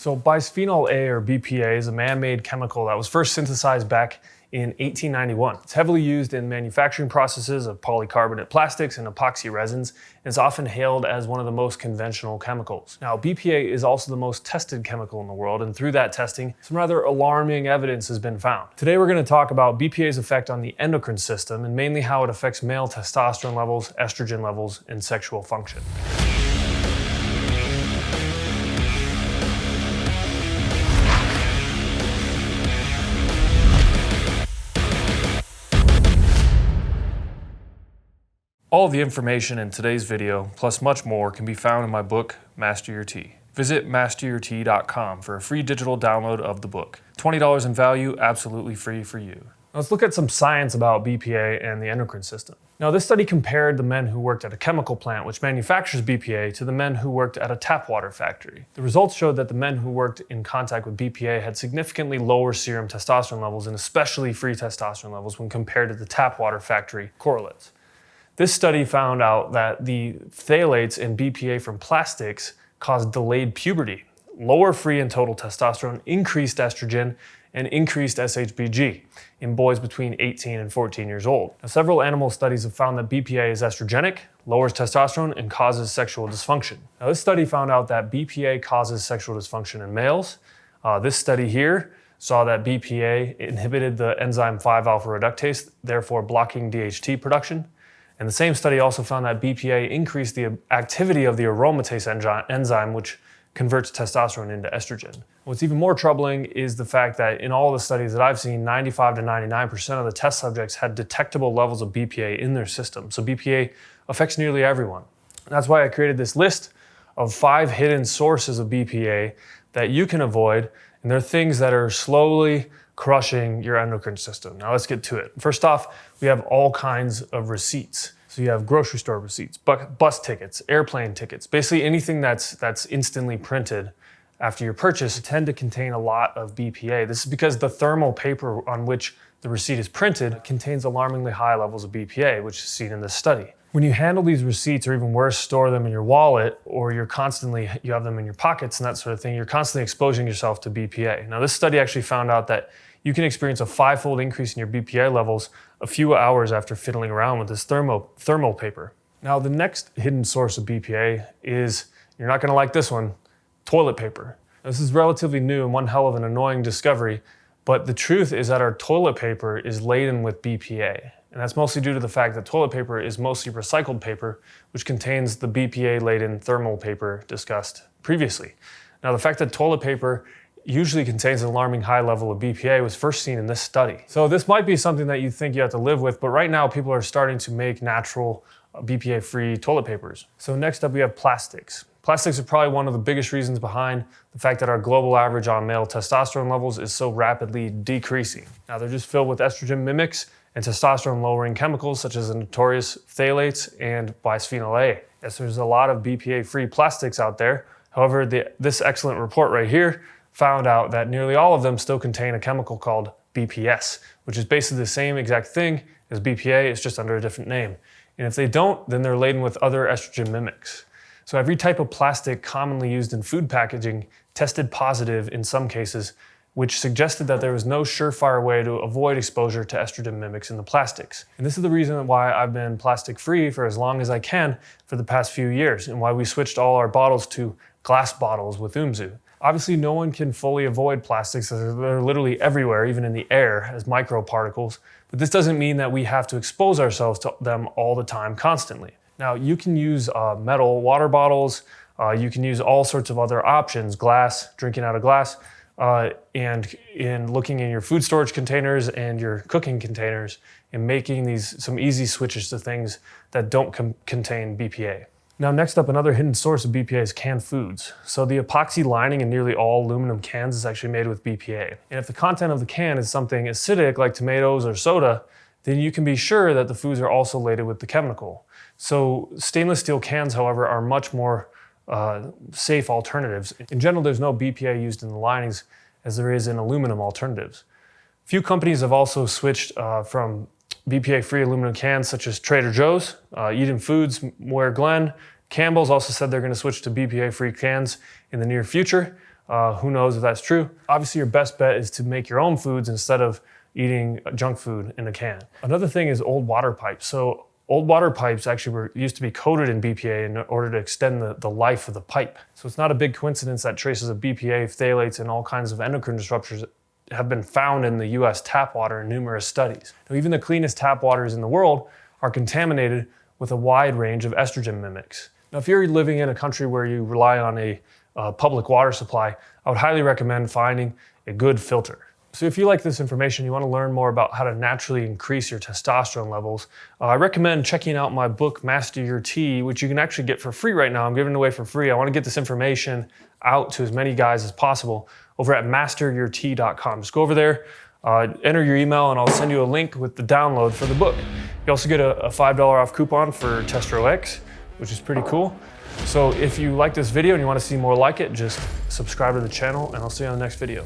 So bisphenol A, or BPA, is a man-made chemical that was first synthesized back in 1891. It's heavily used in manufacturing processes of polycarbonate plastics and epoxy resins, and is often hailed as one of the most conventional chemicals. Now, BPA is also the most tested chemical in the world, and through that testing, some rather alarming evidence has been found. Today, we're going to talk about BPA's effect on the endocrine system, and mainly how it affects male testosterone levels, estrogen levels, and sexual function. All of the information in today's video, plus much more, can be found in my book, Master Your T. Visit masteryourt.com for a free digital download of the book. $20 in value, absolutely free for you. Now let's look at some science about BPA and the endocrine system. Now, this study compared the men who worked at a chemical plant which manufactures BPA to the men who worked at a tap water factory. The results showed that the men who worked in contact with BPA had significantly lower serum testosterone levels, and especially free testosterone levels, when compared to the tap water factory correlates. This study found out that the phthalates in BPA from plastics caused delayed puberty, lower free and total testosterone, increased estrogen, and increased SHBG in boys between 18 and 14 years old. Now, several animal studies have found that BPA is estrogenic, lowers testosterone, and causes sexual dysfunction. Now, this study found out that BPA causes sexual dysfunction in males. This study here saw that BPA inhibited the enzyme 5-alpha reductase, therefore blocking DHT production. And the same study also found that BPA increased the activity of the aromatase enzyme, which converts testosterone into estrogen. What's even more troubling is the fact that in all the studies that I've seen, 95 to 99% of the test subjects had detectable levels of BPA in their system. So BPA affects nearly everyone. And that's why I created this list of 5 hidden sources of BPA that you can avoid, and they're things that are slowly crushing your endocrine system. Now let's get to it. First off, we have all kinds of receipts. So you have grocery store receipts, bus tickets, airplane tickets, basically anything that's instantly printed after your purchase tend to contain a lot of BPA. This is because the thermal paper on which the receipt is printed contains alarmingly high levels of BPA, which is seen in this study. When you handle these receipts, or even worse, store them in your wallet, or you have them in your pockets and that sort of thing, you're constantly exposing yourself to BPA. Now, this study actually found out that you can experience a 5-fold increase in your BPA levels a few hours after fiddling around with this thermal paper. Now, the next hidden source of BPA is, you're not gonna like this one, toilet paper. This is relatively new and one hell of an annoying discovery, but the truth is that our toilet paper is laden with BPA. And that's mostly due to the fact that toilet paper is mostly recycled paper, which contains the BPA-laden thermal paper discussed previously. Now, the fact that toilet paper usually contains an alarming high level of BPA was first seen in this study. So this might be something that you think you have to live with, but right now people are starting to make natural BPA-free toilet papers. So next up we have plastics. Plastics are probably one of the biggest reasons behind the fact that our global average on male testosterone levels is so rapidly decreasing. Now, they're just filled with estrogen mimics and testosterone-lowering chemicals such as the notorious phthalates and bisphenol A. Yes, there's a lot of BPA-free plastics out there. However, this excellent report right here found out that nearly all of them still contain a chemical called BPS, which is basically the same exact thing as BPA, it's just under a different name. And if they don't, then they're laden with other estrogen mimics. So every type of plastic commonly used in food packaging tested positive in some cases, which suggested that there was no surefire way to avoid exposure to estrogen mimics in the plastics. And this is the reason why I've been plastic-free for as long as I can for the past few years, and why we switched all our bottles to glass bottles with Umzu. Obviously, no one can fully avoid plastics. They're literally everywhere, even in the air, as microparticles. But this doesn't mean that we have to expose ourselves to them all the time, constantly. Now, you can use metal water bottles. You can use all sorts of other options, glass, drinking out of glass, and in looking in your food storage containers and your cooking containers and making some easy switches to things that don't contain BPA. Now, next up, another hidden source of BPA is canned foods. So the epoxy lining in nearly all aluminum cans is actually made with BPA. And if the content of the can is something acidic like tomatoes or soda, then you can be sure that the foods are also laden with the chemical. So stainless steel cans, however, are much more safe alternatives. In general, there's no BPA used in the linings as there is in aluminum alternatives. Few companies have also switched from BPA-free aluminum cans, such as Trader Joe's, Eden Foods, Moyer Glen. Campbell's also said they're going to switch to BPA-free cans in the near future. Who knows if that's true? Obviously, your best bet is to make your own foods instead of eating junk food in a can. Another thing is old water pipes. So old water pipes actually used to be coated in BPA in order to extend the life of the pipe. So it's not a big coincidence that traces of BPA, phthalates, and all kinds of endocrine disruptors have been found in the US tap water in numerous studies. Now, even the cleanest tap waters in the world are contaminated with a wide range of estrogen mimics. Now, if you're living in a country where you rely on a public water supply, I would highly recommend finding a good filter. So if you like this information, you want to learn more about how to naturally increase your testosterone levels, I recommend checking out my book, Master Your T, which you can actually get for free right now. I'm giving it away for free. I want to get this information out to as many guys as possible over at masteryourt.com. Just go over there, enter your email, and I'll send you a link with the download for the book. You also get a $5 off coupon for Testro X, which is pretty cool. So if you like this video and you want to see more like it, just subscribe to the channel, and I'll see you on the next video.